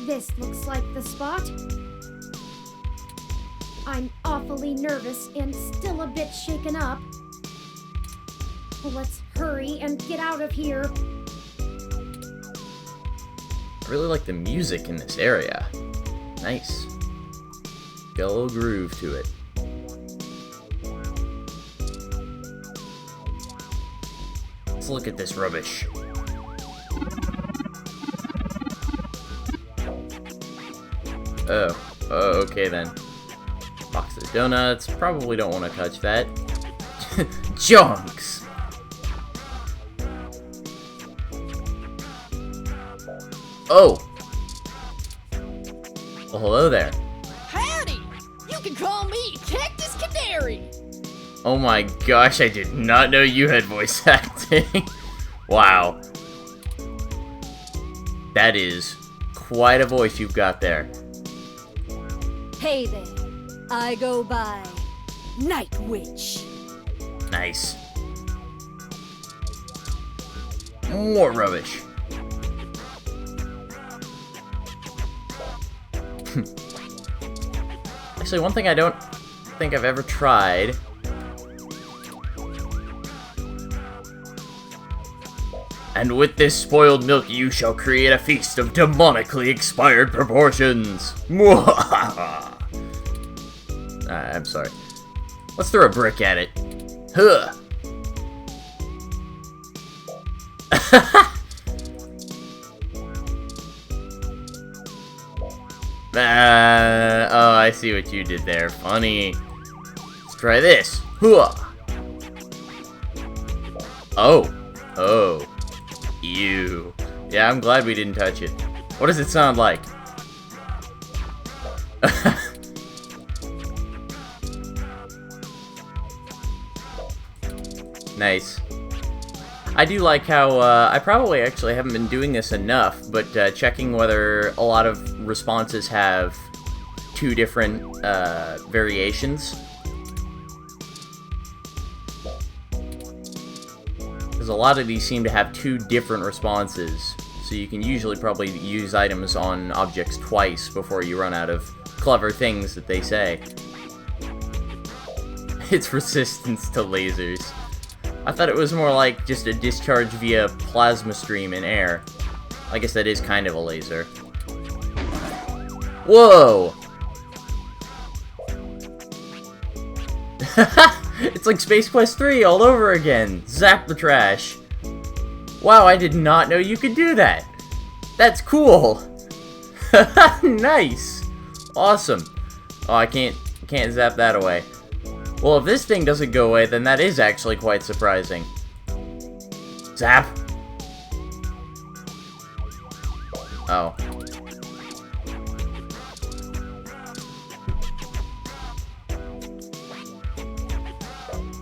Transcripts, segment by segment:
This looks like the spot. I'm awfully nervous and still a bit shaken up. Let's hurry and get out of here. I really like the music in this area. Nice. Got a little groove to it. Let's look at this rubbish. Oh, okay then. Box of donuts. Probably don't want to touch that. Junks! Oh! Well, hello there. Howdy! You can call me Cactus Canary! Oh my gosh, I did not know you had voice acting. Wow. That is quite a voice you've got there. Hey there, I go by Night Witch. Nice. More rubbish. Actually, one thing I don't think I've ever tried. And with this spoiled milk, you shall create a feast of demonically expired proportions. I'm sorry. Let's throw a brick at it. Huh. Oh, I see what you did there. Funny. Let's try this. Huh. Oh. Oh. Ew. Yeah, I'm glad we didn't touch it. What does it sound like? Nice. I do like how, I probably actually haven't been doing this enough, but checking whether a lot of responses have two different variations. Because a lot of these seem to have two different responses, so you can usually probably use items on objects twice before you run out of clever things that they say. It's resistance to lasers. I thought it was more like just a discharge via plasma stream in air. I guess that is kind of a laser. Whoa! It's like Space Quest 3 all over again. Zap the trash. Wow, I did not know you could do that. That's cool. Nice. Awesome. Oh, I can't zap that away. Well, if this thing doesn't go away, then that is actually quite surprising. Zap! Oh.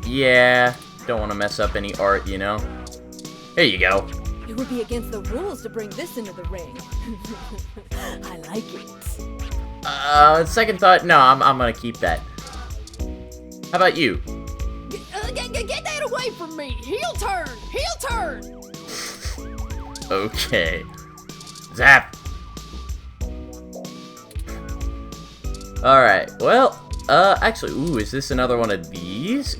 Yeah, don't want to mess up any art, you know? Here you go. It would be against the rules to bring this into the ring. I like it. Second thought, no, I'm gonna keep that. How about you? Get that away from me! Heel turn! Heel turn! Okay. Zap! Alright, well, actually, ooh, is this another one of these?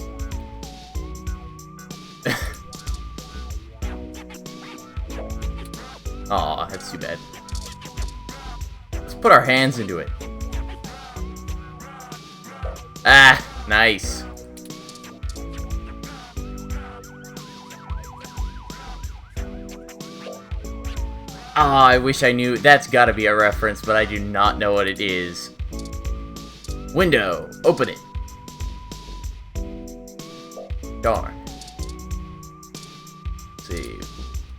Aw, that's too bad. Let's put our hands into it. Ah, nice. Ah, I wish I knew. That's gotta be a reference, but I do not know what it is. Window. Open it. Darn. Let's see.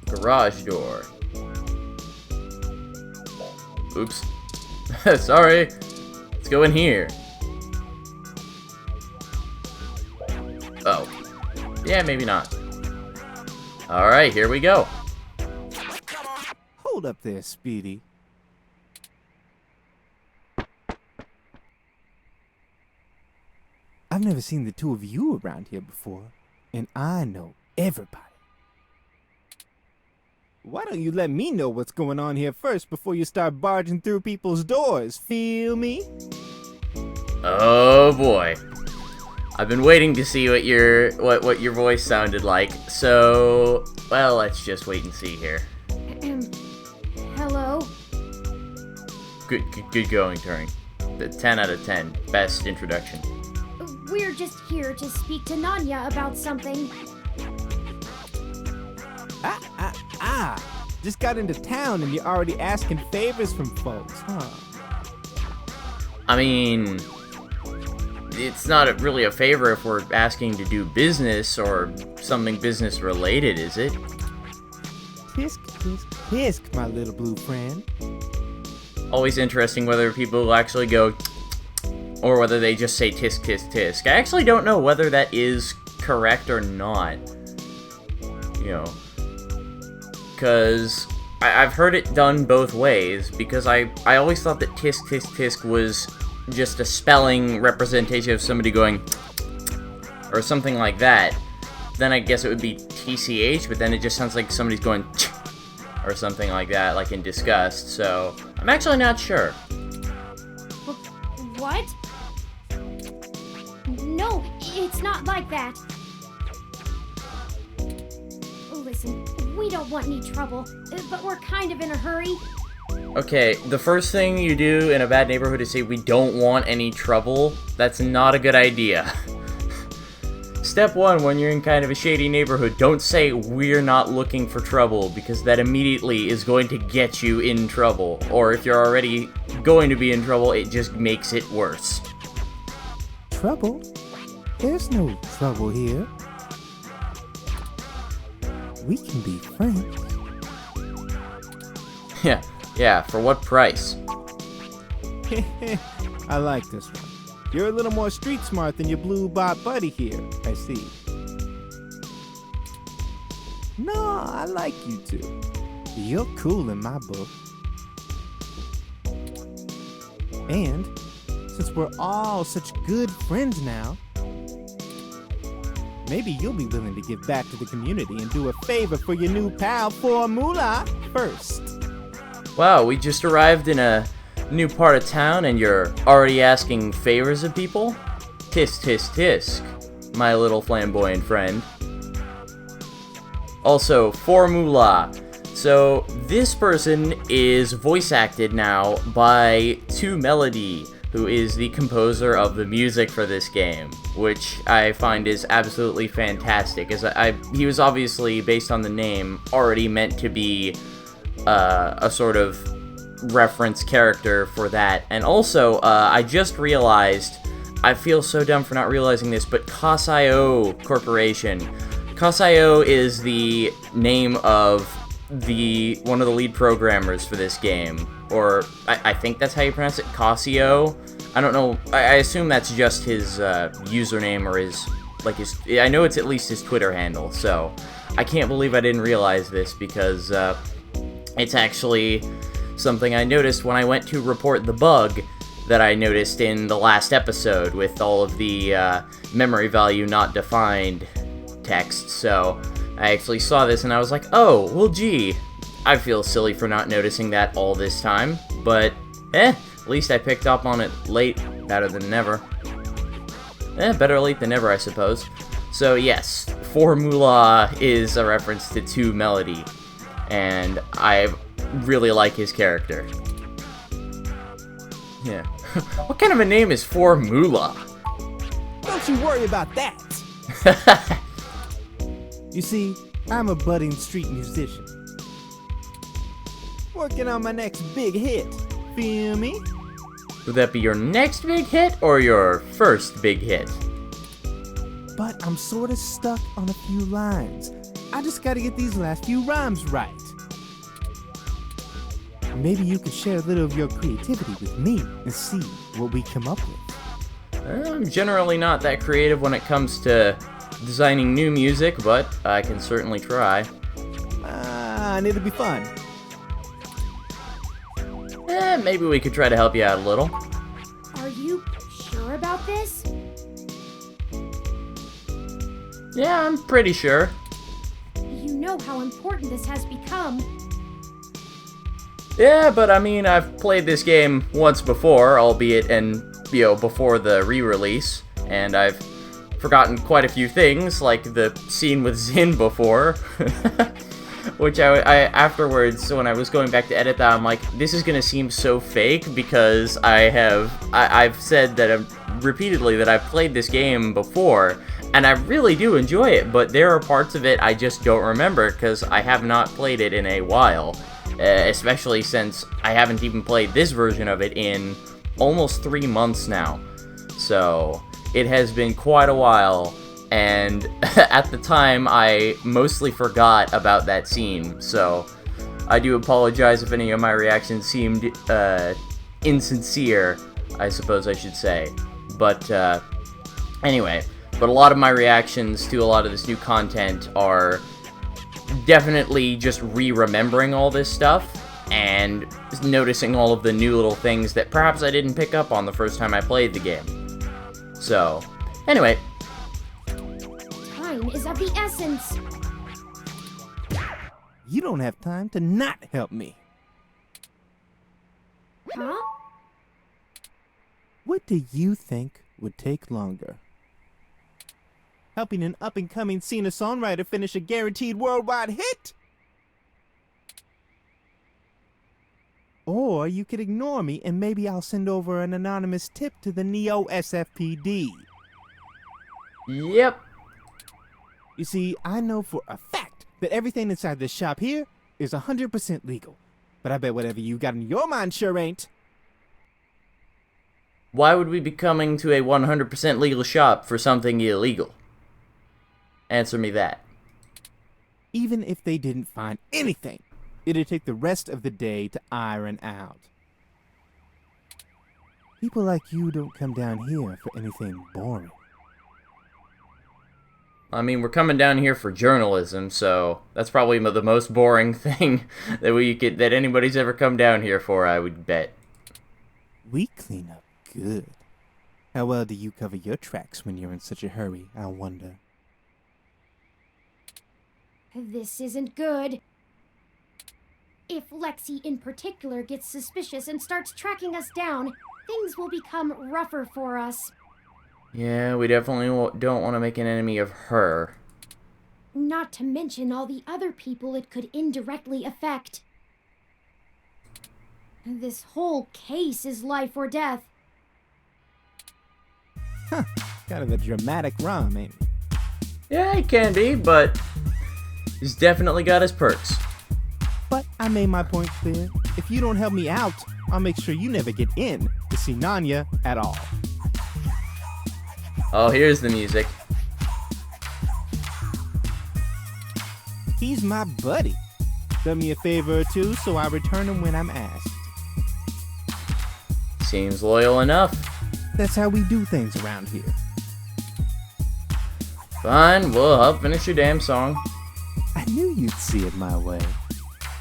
Garage door. Oops. Sorry. Let's go in here. Oh. Yeah, maybe not. Alright, here we go. Hold up there, Speedy. I've never seen the two of you around here before, and I know everybody. Why don't you let me know what's going on here first before you start barging through people's doors? Feel me? Oh boy. I've been waiting to see what your voice sounded like. So, well, let's just wait and see here. Hello? Good going, Turing. The 10 out of 10. Best introduction. We're just here to speak to Nanya about something. Just got into town and you're already asking favors from folks, huh? I mean, it's not really a favor if we're asking to do business or something business related, is it? Tisk, tisk, tisk, my little blue friend. Always interesting whether people will actually go or whether they just say tisk tisk tisk. I actually don't know whether that is correct or not. You know, because I've heard it done both ways, because I always thought that tisk tisk tisk was just a spelling representation of somebody going or something like that. Then I guess it would be TCH, but then it just sounds like somebody's going or something like that, like in disgust, so I'm actually not sure. What? No, it's not like that. Listen, we don't want any trouble, but we're kind of in a hurry. Okay, the first thing you do in a bad neighborhood is say we don't want any trouble. That's not a good idea. Step one, when you're in kind of a shady neighborhood, don't say we're not looking for trouble, because that immediately is going to get you in trouble. Or if you're already going to be in trouble, it just makes it worse. Trouble? There's no trouble here. We can be friends. Yeah, for what price? I like this one. You're a little more street smart than your blue bot buddy here, I see. No, I like you two. You're cool in my book. And since we're all such good friends now, maybe you'll be willing to give back to the community and do a favor for your new pal Formula first. Wow, we just arrived in a new part of town and you're already asking favors of people? Tisk tisk tisk, my little flamboyant friend. Also, Formula. So, this person is voice acted now by 2Melody, who is the composer of the music for this game, which I find is absolutely fantastic, as he was obviously, based on the name, already meant to be a sort of reference character for that. And also, I just realized, I feel so dumb for not realizing this, but Cos.io Corporation. Cos.io is the name of one of the lead programmers for this game, or I think that's how you pronounce it, Cosio. I don't know, I assume that's just his username or I know it's at least his Twitter handle, so I can't believe I didn't realize this, because it's actually something I noticed when I went to report the bug that I noticed in the last episode with all of the memory value not defined text, so I actually saw this and I was like, oh, well gee, I feel silly for not noticing that all this time, but at least I picked up on it late, better than never. Better late than never, I suppose. So yes, Formula is a reference to 2Melody, and I really like his character. Yeah. What kind of a name is Formula? Don't you worry about that. You see, I'm a budding street musician. Working on my next big hit. Feel me? Would that be your next big hit or your first big hit? But I'm sorta stuck on a few lines. I just gotta get these last few rhymes right. Maybe you could share a little of your creativity with me and see what we come up with. I'm generally not that creative when it comes to designing new music, but I can certainly try. And it'll be fun. Maybe we could try to help you out a little. Are you sure about this? Yeah, I'm pretty sure. You know how important this has become. Yeah, but I mean, I've played this game once before, albeit before the re-release, and I've forgotten quite a few things, like the scene with Zin before, which I afterwards, when I was going back to edit that, I'm like, this is gonna seem so fake because I've said that repeatedly that I've played this game before, and I really do enjoy it, but there are parts of it I just don't remember because I have not played it in a while. Especially since I haven't even played this version of it in almost 3 months now. So, it has been quite a while, and at the time, I mostly forgot about that scene, so I do apologize if any of my reactions seemed insincere, I suppose I should say. But, anyway, but a lot of my reactions to a lot of this new content are definitely just re-remembering all this stuff and noticing all of the new little things that perhaps I didn't pick up on the first time I played the game. So, anyway. Time is of the essence. You don't have time to not help me. Huh? What do you think would take longer? Helping an up-and-coming singer-songwriter finish a guaranteed worldwide hit? Or you could ignore me and maybe I'll send over an anonymous tip to the Neo SFPD. Yep. You see, I know for a fact that everything inside this shop here is 100% legal. But I bet whatever you got in your mind sure ain't. Why would we be coming to a 100% legal shop for something illegal? Answer me that. Even if they didn't find anything, it'd take the rest of the day to iron out. People like you don't come down here for anything boring. I mean, we're coming down here for journalism, so that's probably the most boring thing that anybody's ever come down here for, I would bet. We clean up good. How well do you cover your tracks when you're in such a hurry, I wonder? This isn't good. If Lexi in particular gets suspicious and starts tracking us down, things will become rougher for us. Yeah, we definitely don't want to make an enemy of her. Not to mention all the other people it could indirectly affect. This whole case is life or death. Huh, kind of a dramatic rhyme, ain't it? Yeah, it can be, but he's definitely got his perks. But I made my point clear. If you don't help me out, I'll make sure you never get in to see Nanya at all. Oh, here's the music. He's my buddy. Done me a favor or two, so I return him when I'm asked. Seems loyal enough. That's how we do things around here. Fine, well, I'll finish your damn song. I knew you'd see it my way.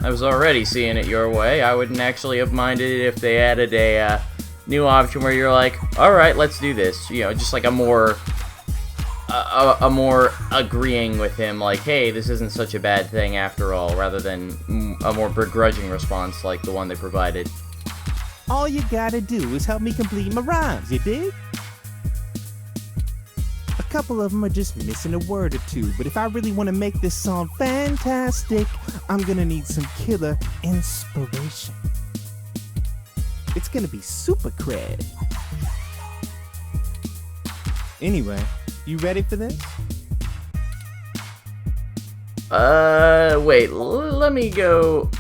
I was already seeing it your way. I wouldn't actually have minded it if they added a new option where you're like, alright, let's do this. You know, just like a more agreeing with him, like, hey, this isn't such a bad thing after all, rather than a more begrudging response like the one they provided. All you gotta do is help me complete my rhymes, you dig? A couple of them are just missing a word or two, but if I really want to make this song fantastic, I'm gonna need some killer inspiration. It's gonna be super cred. Anyway, you ready for this? Wait, let me go.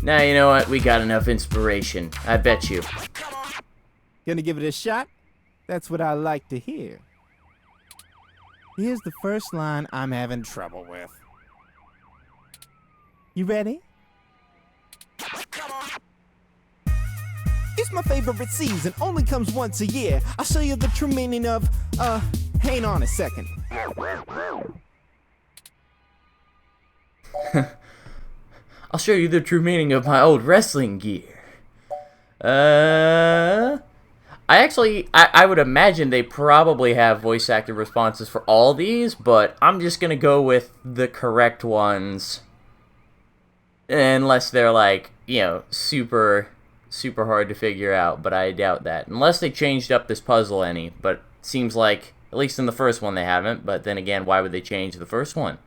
Now you know what? We got enough inspiration. I bet you. Gonna give it a shot? That's what I like to hear. Here's the first line I'm having trouble with. You ready? It's my favorite season, only comes once a year. I'll show you the true meaning of, hang on a second. I'll show you the true meaning of my old wrestling gear. I would imagine they probably have voice acted responses for all these, but I'm just gonna go with the correct ones. Unless they're like, super hard to figure out, but I doubt that. Unless they changed up this puzzle any, but it seems like, at least in the first one they haven't, but then again, why would they change the first one?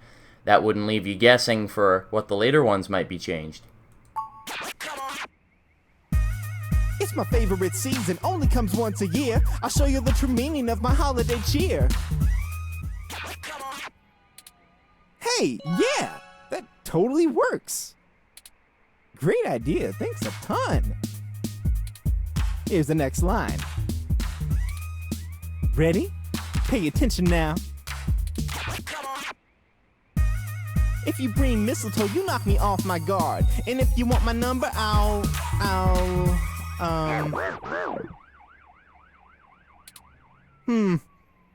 That wouldn't leave you guessing for what the later ones might be changed. It's my favorite season, only comes once a year. I'll show you the true meaning of my holiday cheer. Hey, yeah, that totally works. Great idea, thanks a ton. Here's the next line. Ready? Pay attention now. If you bring mistletoe, you knock me off my guard. And if you want my number,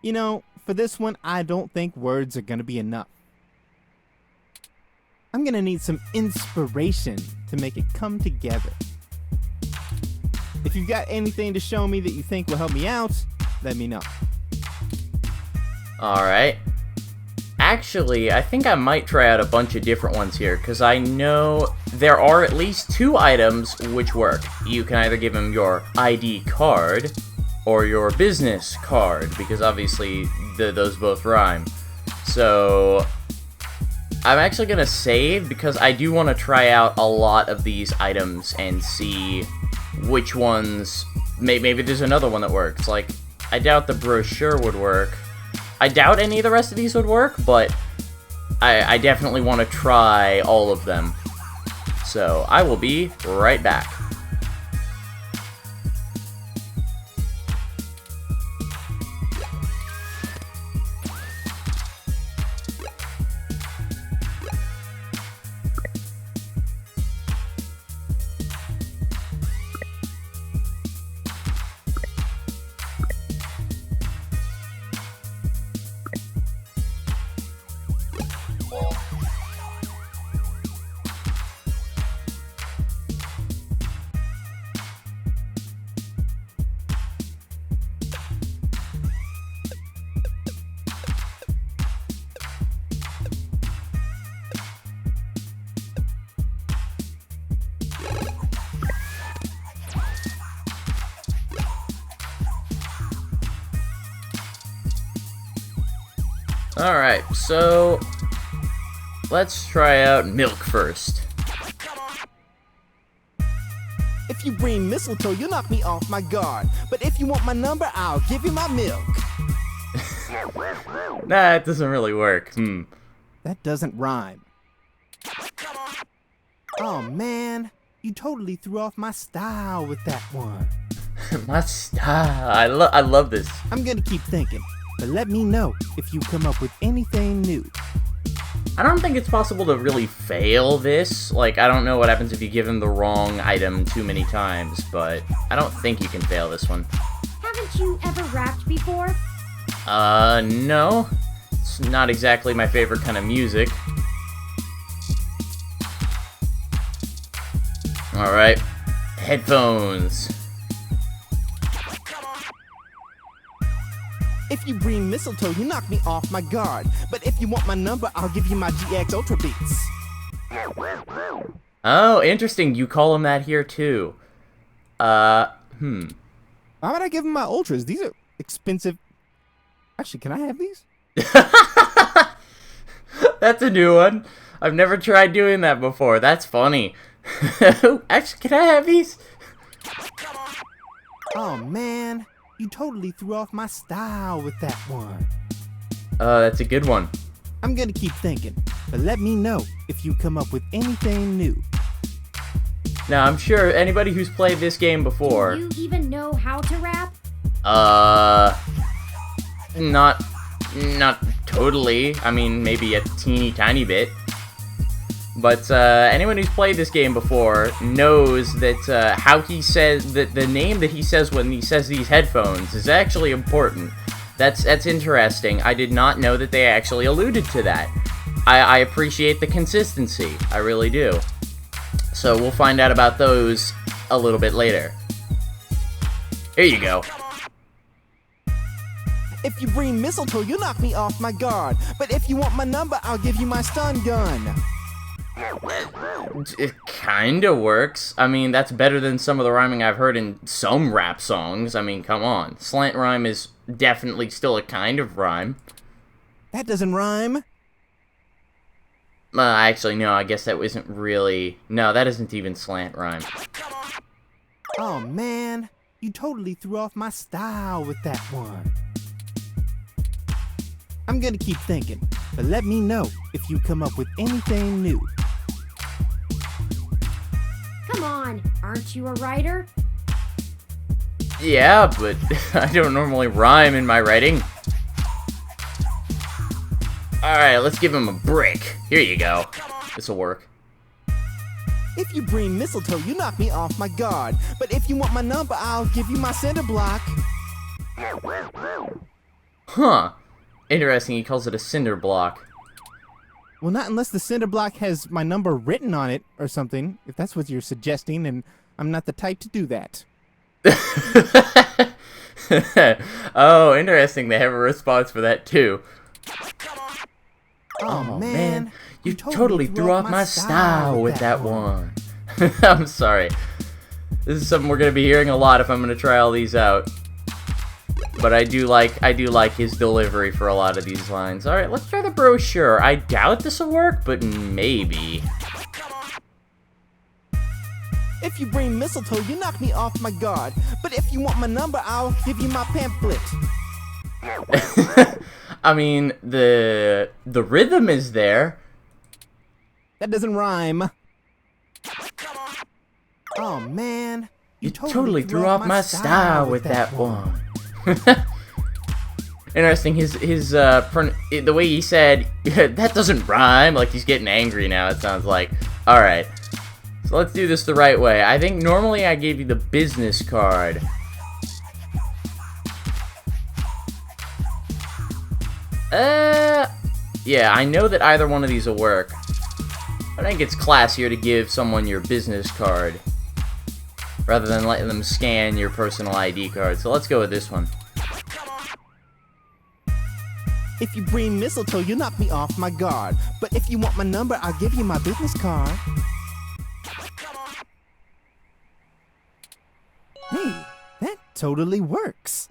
You know, for this one, I don't think words are gonna be enough. I'm gonna need some inspiration to make it come together. If you've got anything to show me that you think will help me out, let me know. Alright. Actually, I think I might try out a bunch of different ones here, because I know there are at least 2 items which work. You can either give him your ID card, or your business card, because obviously those both rhyme. So, I'm actually going to save, because I do want to try out a lot of these items and see which ones, maybe there's another one that works. Like, I doubt the brochure would work. I doubt any of the rest of these would work, but I definitely want to try all of them. So, I will be right back. Alright, so let's try out milk first. If you bring mistletoe, you knock me off my guard. But if you want my number, I'll give you my milk. Nah, it doesn't really work. That doesn't rhyme. Oh man, you totally threw off my style with that one. My style. I love this. I'm gonna keep thinking, but let me know if you come up with anything new. I don't think it's possible to really fail this. Like, I don't know what happens if you give him the wrong item too many times, but I don't think you can fail this one. Haven't you ever rapped before? No. It's not exactly my favorite kind of music. Alright. Headphones. If you bring mistletoe, you knock me off my guard. But if you want my number, I'll give you my GX Ultra Beats. Oh, interesting. You call him that here, too. Why would I give him my Ultras? These are expensive. Actually, can I have these? That's a new one. I've never tried doing that before. That's funny. Actually, can I have these? Oh, man. You totally threw off my style with that one. That's a good one. I'm gonna keep thinking, but let me know if you come up with anything new. Now, I'm sure anybody who's played this game before... Do you even know how to rap? Not totally. I mean, maybe a teeny tiny bit. But, anyone who's played this game before knows that, how he says, that the name that he says when he says these headphones is actually important. That's interesting. I did not know that they actually alluded to that. I appreciate the consistency. I really do. So we'll find out about those a little bit later. Here you go. If you bring mistletoe, you knock me off my guard. But if you want my number, I'll give you my stun gun. It kinda works. I mean, that's better than some of the rhyming I've heard in some rap songs. I mean, come on. Slant rhyme is definitely still a kind of rhyme. That doesn't rhyme. Actually, no, I guess that isn't really... No, that isn't even slant rhyme. Oh man, you totally threw off my style with that one. I'm gonna keep thinking, but let me know if you come up with anything new. Come on, aren't you a writer? Yeah, but I don't normally rhyme in my writing. Alright, let's give him a break. Here you go. This'll work. If you bring mistletoe, you knock me off my guard. But if you want my number, I'll give you my cinder block. Huh. Interesting, he calls it a cinder block. Well, not unless the cinder block has my number written on it or something, if that's what you're suggesting, and I'm not the type to do that. Oh, interesting, they have a response for that too. Oh, man. You totally threw off my style with that one. I'm sorry. This is something we're gonna be hearing a lot if I'm gonna try all these out. But I do like his delivery for a lot of these lines. Alright, let's try the brochure. I doubt this will work, but maybe. If you bring mistletoe, you knock me off my guard. But if you want my number, I'll give you my pamphlet. I mean, the rhythm is there. That doesn't rhyme. Oh, man. You totally threw off my style with that one. Interesting, the way he said, that doesn't rhyme, like he's getting angry now, it sounds like. Alright, so let's do this the right way. I think normally I gave you the business card. Yeah, I know that either one of these will work. I think it's classier to give someone your business card rather than letting them scan your personal ID card. So let's go with this one. If you bring mistletoe, you knock me off my guard. But if you want my number, I'll give you my business card. Hey, that totally works.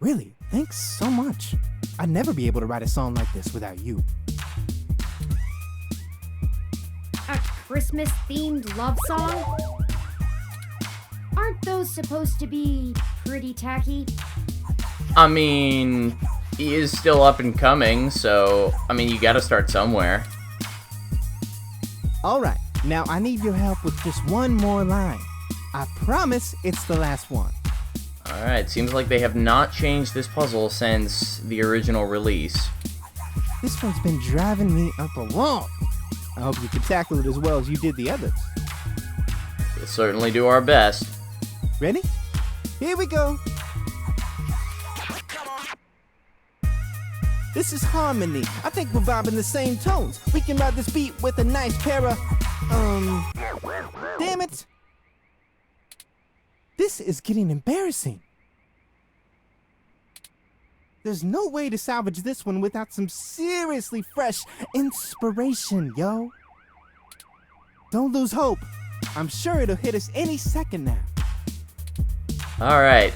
Really, thanks so much. I'd never be able to write a song like this without you. A Christmas-themed love song? Aren't those supposed to be pretty tacky? I mean, he is still up and coming, so, I mean, you gotta start somewhere. Alright, now I need your help with just one more line. I promise it's the last one. Alright, seems like they have not changed this puzzle since the original release. This one's been driving me up a wall. I hope you can tackle it as well as you did the others. We'll certainly do our best. Ready? Here we go. This is harmony. I think we're vibing the same tones. We can ride this beat with a nice pair of, damn it. This is getting embarrassing. There's no way to salvage this one without some seriously fresh inspiration, yo. Don't lose hope. I'm sure it'll hit us any second now. Alright.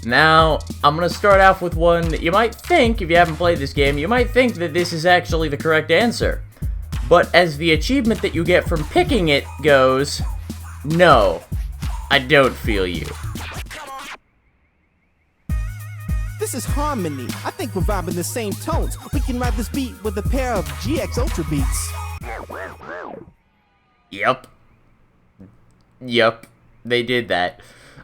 Now, I'm gonna start off with one that you might think, if you haven't played this game, you might think that this is actually the correct answer. But as the achievement that you get from picking it goes, no, I don't feel you. This is harmony. I think we're vibing the same tones. We can ride this beat with a pair of GX Ultra beats. Yep, they did that.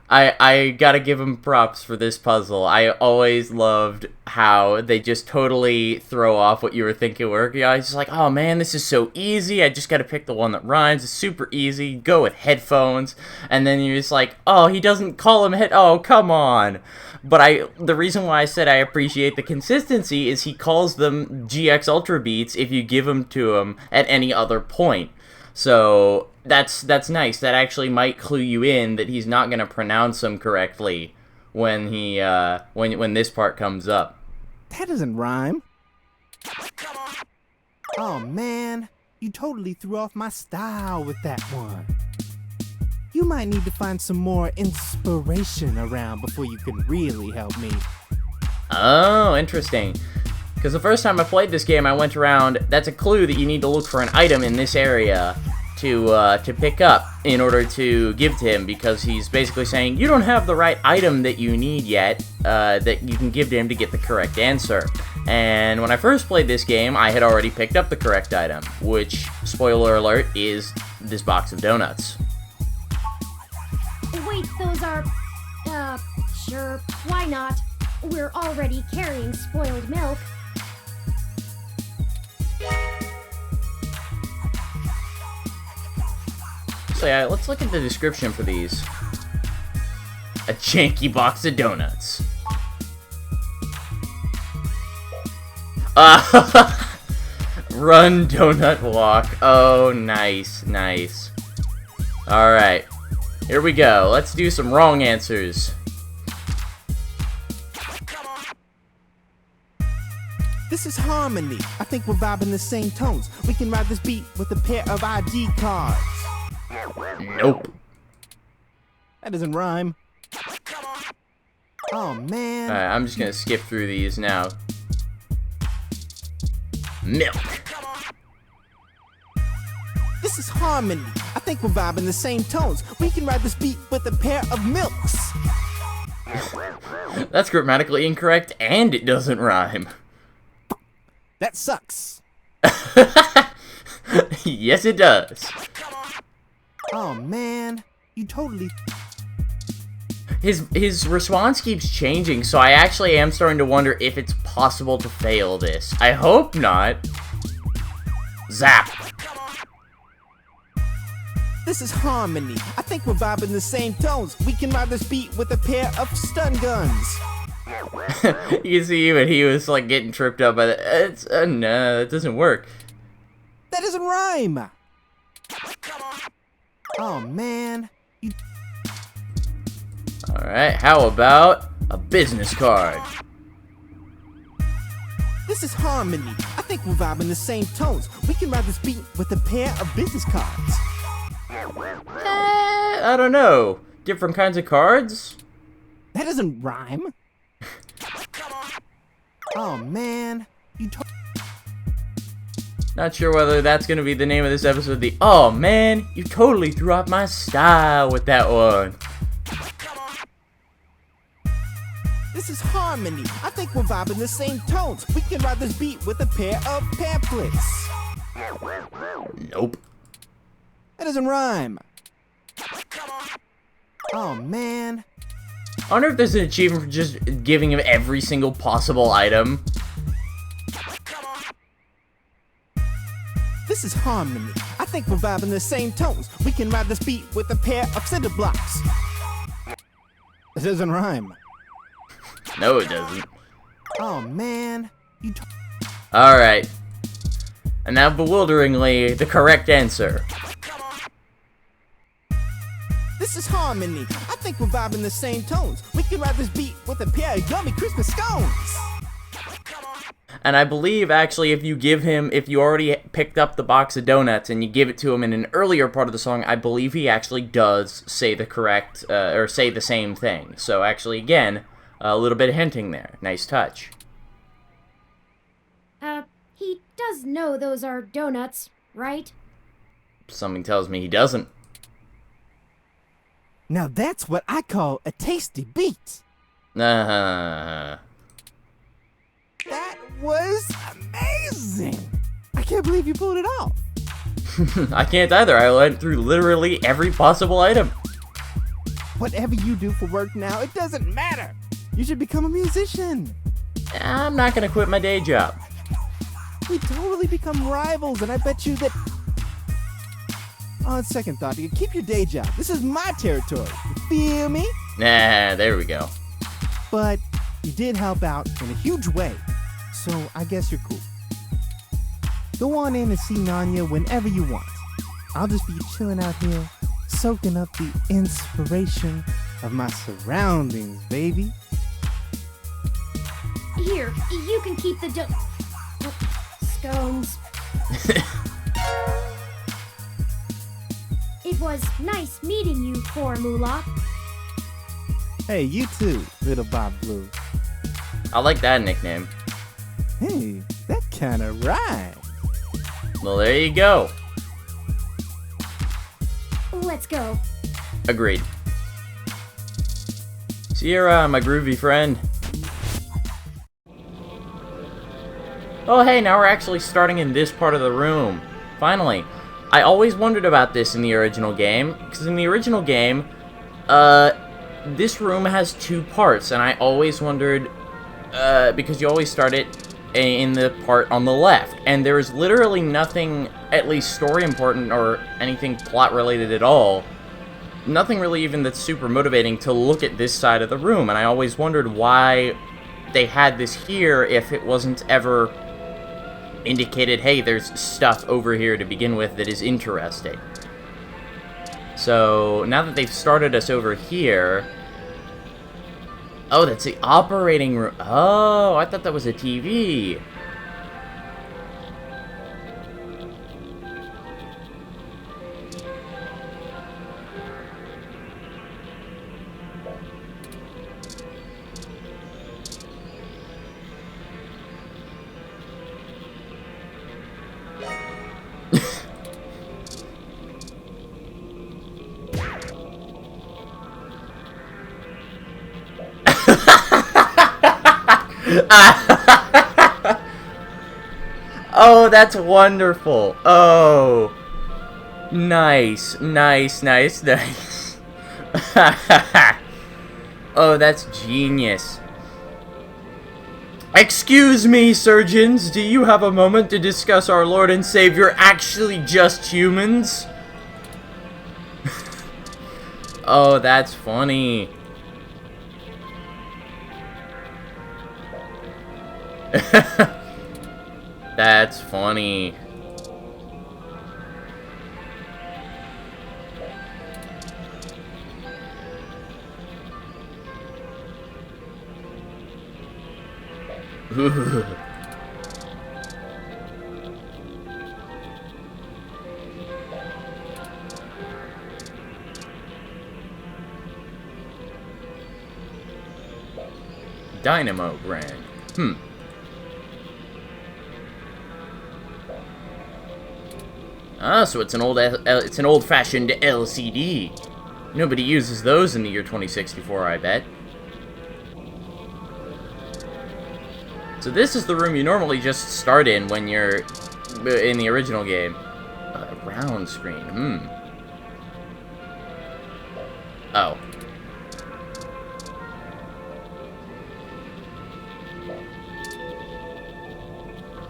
I gotta give them props for this puzzle. I always loved how they just totally throw off what you were thinking were. You know, it's just like, oh man, this is so easy. I just gotta pick the one that rhymes. It's super easy. Go with headphones. And then you're just like, oh, he doesn't call them oh, come on. But the reason why I said I appreciate the consistency is he calls them GX Ultra Beats if you give them to him at any other point. So that's nice. That actually might clue you in that he's not gonna pronounce them correctly when he when this part comes up. That doesn't rhyme. Oh man, you totally threw off my style with that one. You might need to find some more inspiration around before you can really help me. Oh, interesting. Because the first time I played this game, I went around. That's a clue that you need to look for an item in this area to pick up in order to give to him, because he's basically saying you don't have the right item that you need yet that you can give to him to get the correct answer. And when I first played this game, I had already picked up the correct item, which, spoiler alert, is this box of donuts. Wait, those are... sure, why not? We're already carrying spoiled milk. So yeah, let's look at the description for these. A janky box of donuts. Run, donut, walk. Oh, nice, nice. Alright, here we go. Let's do some wrong answers. This is harmony. I think we're vibing the same tones. We can ride this beat with a pair of ID cards. Nope. That doesn't rhyme. Oh man. Alright, I'm just gonna skip through these now. Milk. This is harmony. I think we're vibing the same tones. We can ride this beat with a pair of milks. That's grammatically incorrect, and it doesn't rhyme. That sucks. Yes, it does. Oh man, you totally... His response keeps changing, so I actually am starting to wonder if it's possible to fail this. I hope not. Zap. This is harmony. I think we're vibing the same tones. We can ride this beat with a pair of stun guns. You can see even he was like getting tripped up by the. It's no, it doesn't work. That doesn't rhyme. Oh man, you... Alright, how about a business card? This is harmony. I think we're vibing the same tones. We can ride this beat with a pair of business cards. I don't know. Different kinds of cards? That doesn't rhyme. Oh man, you Not sure whether that's gonna be the name of this episode. Oh man, you totally threw off my style with that one. This is harmony. I think we're vibing the same tones. We can ride this beat with a pair of pamphlets. Nope. That doesn't rhyme. Oh man. I wonder if there's an achievement for just giving him every single possible item. This is harmony. I think we're vibing the same tones. We can ride this beat with a pair of cinder blocks. It doesn't rhyme. No, it doesn't. Oh man. You Alright. And now, bewilderingly, the correct answer. This is harmony. I think we're vibing the same tones. We can ride this beat with a pair of yummy Christmas scones. And I believe, actually, if you already picked up the box of donuts and you give it to him in an earlier part of the song, I believe he actually does say the correct, or say the same thing. So, actually, again, a little bit of hinting there. Nice touch. He does know those are donuts, right? Something tells me he doesn't. Now that's what I call a tasty beat. Uh-huh. That was amazing. I can't believe you pulled it off. I can't either. I went through literally every possible item. Whatever you do for work now, it doesn't matter. You should become a musician. I'm not gonna quit my day job. We totally become rivals, and I bet you that... On second thought, you keep your day job. This is my territory. You feel me? Nah, there we go. But you did help out in a huge way, so I guess you're cool. Go on in and see Nanya whenever you want. I'll just be chilling out here, soaking up the inspiration of my surroundings, baby. Here, you can keep the scones. It was nice meeting you, Formula. Hey, you too, little Bob Blue. I like that nickname. Hey, that kinda rhymes. Well, there you go. Let's go. Agreed. Sierra, my groovy friend. Oh, hey, now we're actually starting in this part of the room. Finally. I always wondered about this in the original game, because in the original game, this room has two parts, and I always wondered, because you always start it in the part on the left, and there is literally nothing, at least story important, or anything plot related at all, nothing really even that's super motivating to look at this side of the room, and I always wondered why they had this here if it wasn't ever indicated, hey, there's stuff over here to begin with that is interesting. So, now that they've started us over here... Oh, that's the operating room. Oh, I thought that was a TV. Oh, that's wonderful. Oh. Nice, nice, nice, nice. Oh, that's genius. Excuse me, surgeons. Do you have a moment to discuss our Lord and Savior actually just humans? Oh, that's funny. That's funny. Dynamo brand. Ah, so it's an old-fashioned LCD. Nobody uses those in the year 2064, I bet. So this is the room you normally just start in when you're in the original game. Round screen. Oh.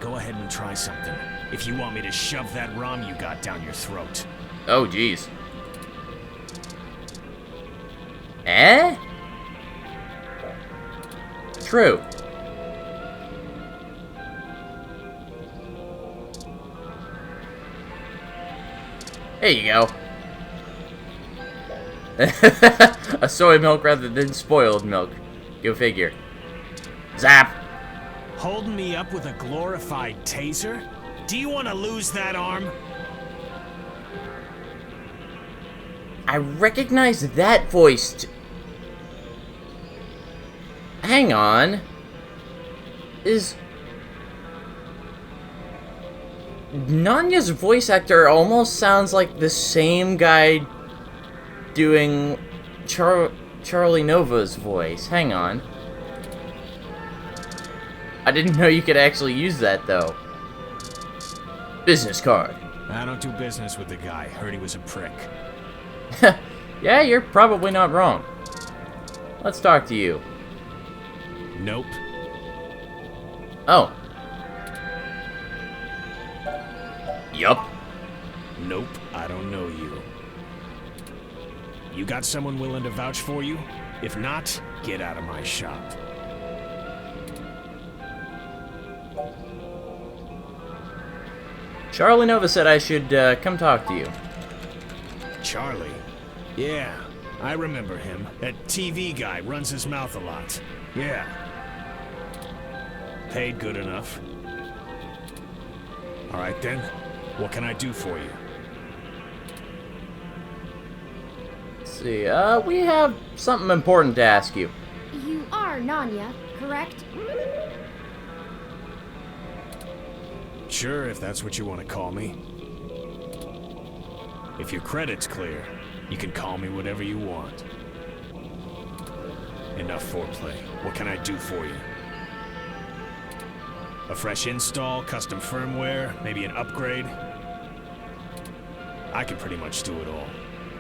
Go ahead and try something. If you want me to shove that ROM you got down your throat. Oh, jeez. Eh? True. There you go. A soy milk rather than spoiled milk. Go figure. Zap! Holding me up with a glorified taser? Do you want to lose that arm? I recognize that voice. Hang on. Nanya's voice actor almost sounds like the same guy doing Charlie Nova's voice. Hang on. I didn't know you could actually use that, though. Business card. I don't do business with the guy. Heard he was a prick. Yeah, you're probably not wrong. Let's talk to you. Nope. Oh. Yup. Nope, I don't know you. You got someone willing to vouch for you? If not, get out of my shop. Charlie Nova said I should come talk to you. Charlie? Yeah, I remember him. That TV guy runs his mouth a lot. Yeah. Paid good enough. Alright then, what can I do for you? Let's see, we have something important to ask you. You are Nanya, correct? Sure, if that's what you want to call me. If your credit's clear, you can call me whatever you want. Enough foreplay. What can I do for you? A fresh install, custom firmware, maybe an upgrade? I can pretty much do it all.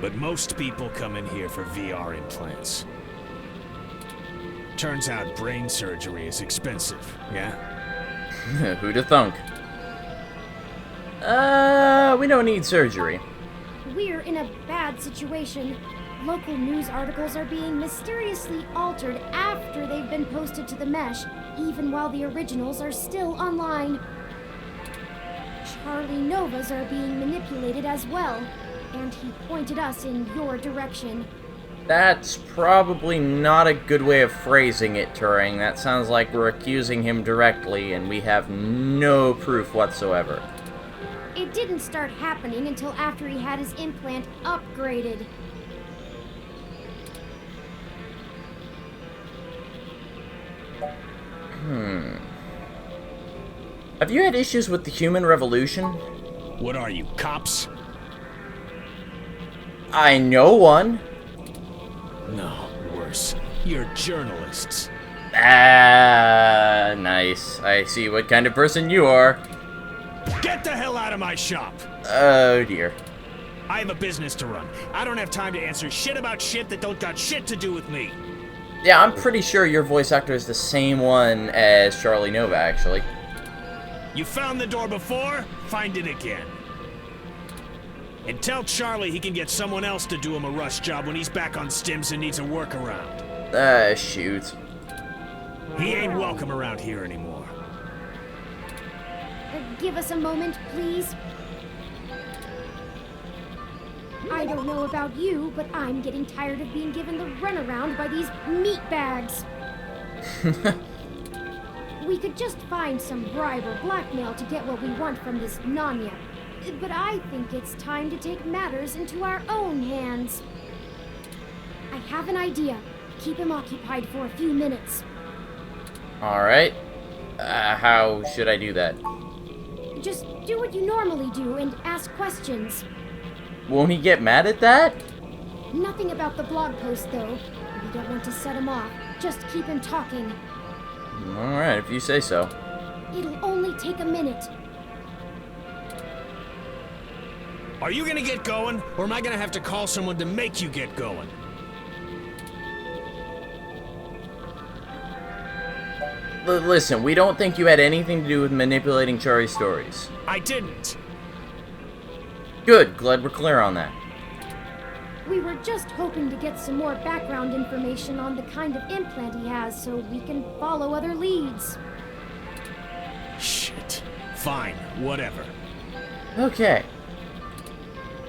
But most people come in here for VR implants. Turns out brain surgery is expensive, yeah? Who'da thunk? We don't need surgery. We're in a bad situation. Local news articles are being mysteriously altered after they've been posted to the mesh, even while the originals are still online. Charlie Novas are being manipulated as well, and he pointed us in your direction. That's probably not a good way of phrasing it, Turing. That sounds like we're accusing him directly, and we have no proof whatsoever. It didn't start happening until after he had his implant upgraded. Have you had issues with the human revolution? What are you, cops? I know one. No, worse. You're journalists. Ah, nice. I see what kind of person you are. Get the hell out of my shop! Oh dear. I have a business to run. I don't have time to answer shit about shit that don't got shit to do with me. Yeah, I'm pretty sure your voice actor is the same one as Charlie Nova, actually. You found the door before? Find it again. And tell Charlie he can get someone else to do him a rush job when he's back on stims and needs a workaround. Shoot. He ain't welcome around here anymore. Give us a moment, please. I don't know about you, but I'm getting tired of being given the runaround by these meat bags. We could just find some bribe or blackmail to get what we want from this Nanya. But I think it's time to take matters into our own hands. I have an idea. Keep him occupied for a few minutes. Alright. How should I do that? Just do what you normally do and ask questions. Won't he get mad at that? Nothing about the blog post, though. We don't want to set him off. Just keep him talking. Alright, if you say so. It'll only take a minute. Are you gonna get going, or am I gonna have to call someone to make you get going? Listen, we don't think you had anything to do with manipulating Charlie's stories. I didn't. Good, glad we're clear on that. We were just hoping to get some more background information on the kind of implant he has so we can follow other leads. Shit. Fine, whatever. Okay.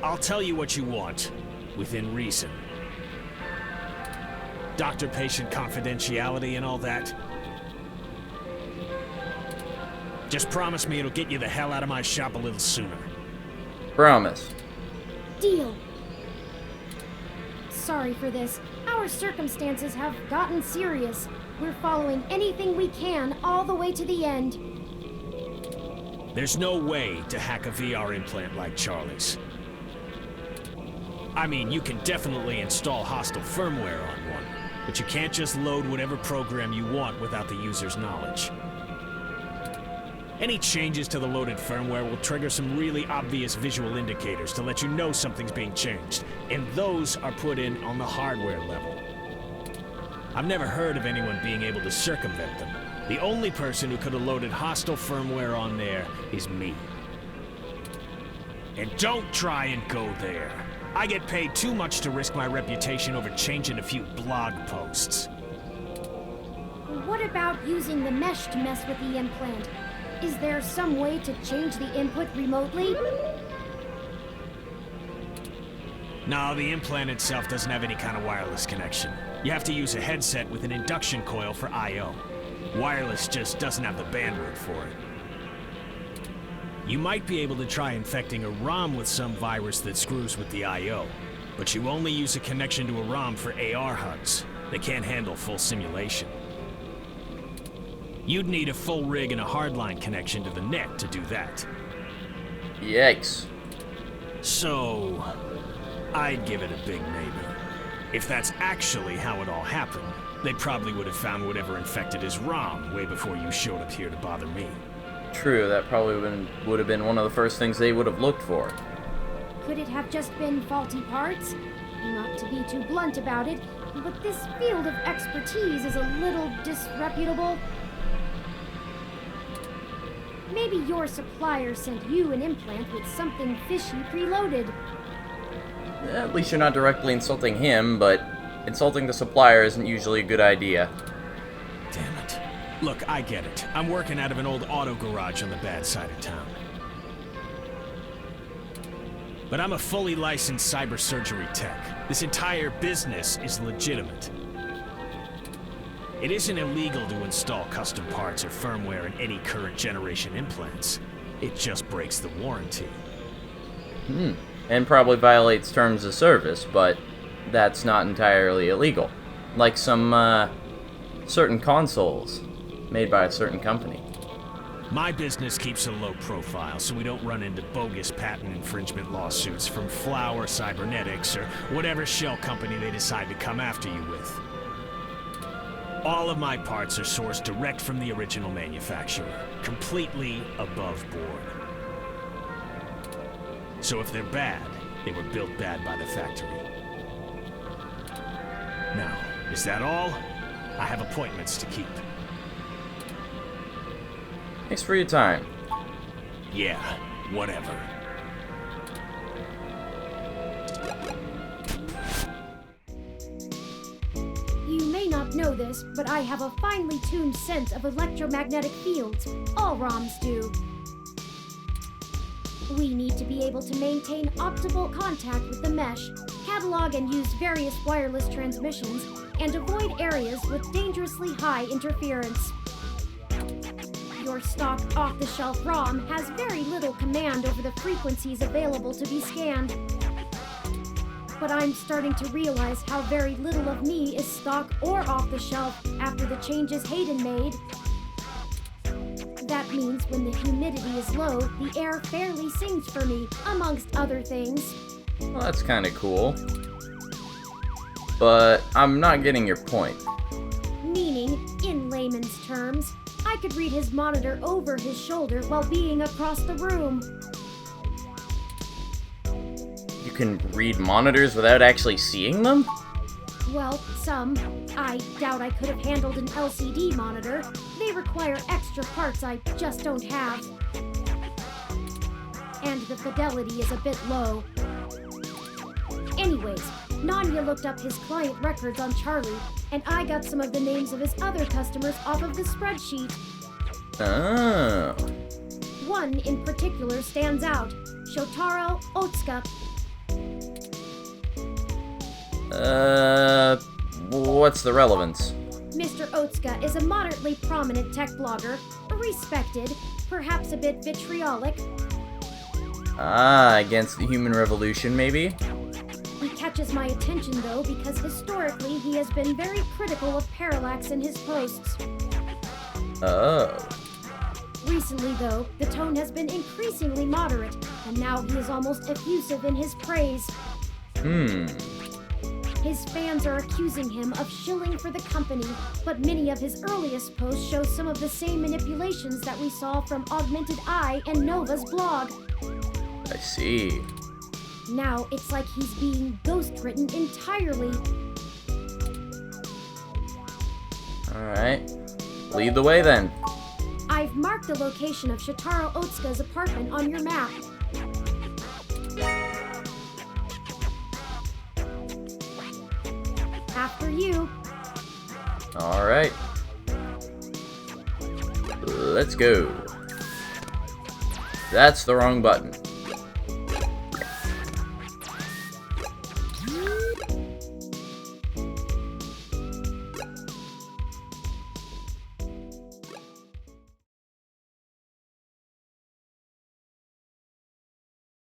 I'll tell you what you want, within reason. Doctor-patient confidentiality and all that. Just promise me it'll get you the hell out of my shop a little sooner. Promise. Deal. Sorry for this. Our circumstances have gotten serious. We're following anything we can all the way to the end. There's no way to hack a VR implant like Charlie's. I mean, you can definitely install hostile firmware on one, but you can't just load whatever program you want without the user's knowledge. Any changes to the loaded firmware will trigger some really obvious visual indicators to let you know something's being changed, and those are put in on the hardware level. I've never heard of anyone being able to circumvent them. The only person who could have loaded hostile firmware on there is me. And don't try and go there. I get paid too much to risk my reputation over changing a few blog posts. What about using the mesh to mess with the implant? Is there some way to change the input remotely? No, the implant itself doesn't have any kind of wireless connection. You have to use a headset with an induction coil for I/O. Wireless just doesn't have the bandwidth for it. You might be able to try infecting a ROM with some virus that screws with the I.O., but you only use a connection to a ROM for AR hugs. They can't handle full simulation. You'd need a full rig and a hardline connection to the net to do that. Yikes. So, I'd give it a big maybe. If that's actually how it all happened, they probably would have found whatever infected his ROM way before you showed up here to bother me. True, that probably would have been one of the first things they would have looked for. Could it have just been faulty parts? Not to be too blunt about it, but this field of expertise is a little disreputable. Maybe your supplier sent you an implant with something fishy preloaded. At least you're not directly insulting him, but insulting the supplier isn't usually a good idea. Damn it. Look, I get it. I'm working out of an old auto garage on the bad side of town. But I'm a fully licensed cyber surgery tech. This entire business is legitimate. It isn't illegal to install custom parts or firmware in any current generation implants. It just breaks the warranty. And probably violates terms of service, but that's not entirely illegal. Like some, certain consoles made by a certain company. My business keeps a low profile, so we don't run into bogus patent infringement lawsuits from Flower Cybernetics or whatever shell company they decide to come after you with. All of my parts are sourced direct from the original manufacturer, completely above board. So if they're bad, they were built bad by the factory. Now, is that all? I have appointments to keep. Thanks for your time. Yeah, whatever. You may not know this, but I have a finely tuned sense of electromagnetic fields. All ROMs do. We need to be able to maintain optimal contact with the mesh, catalog and use various wireless transmissions, and avoid areas with dangerously high interference. Your stock off-the-shelf ROM has very little command over the frequencies available to be scanned. But I'm starting to realize how very little of me is stock or off-the-shelf after the changes Hayden made. That means when the humidity is low, the air fairly sings for me, amongst other things. Well, that's kind of cool. But I'm not getting your point. Meaning, in layman's terms, I could read his monitor over his shoulder while being across the room. You can read monitors without actually seeing them? Well, some. I doubt I could have handled an LCD monitor. They require extra parts I just don't have. And the fidelity is a bit low. Anyways, Nanya looked up his client records on Charlie, and I got some of the names of his other customers off of the spreadsheet. Oh. One in particular stands out. Shotaro Otsuka. What's the relevance? Mr. Otsuka is a moderately prominent tech blogger, respected, perhaps a bit vitriolic. Against the human revolution, maybe? He catches my attention, though, because historically he has been very critical of parallax in his posts. Oh. Recently, though, the tone has been increasingly moderate, and now he is almost effusive in his praise. His fans are accusing him of shilling for the company, but many of his earliest posts show some of the same manipulations that we saw from Augmented Eye and Nova's blog. I see. Now it's like he's being ghost-written entirely. Alright. Lead the way then. I've marked the location of Shotaro Otsuka's apartment on your map. After you. Alright. Let's go. That's the wrong button.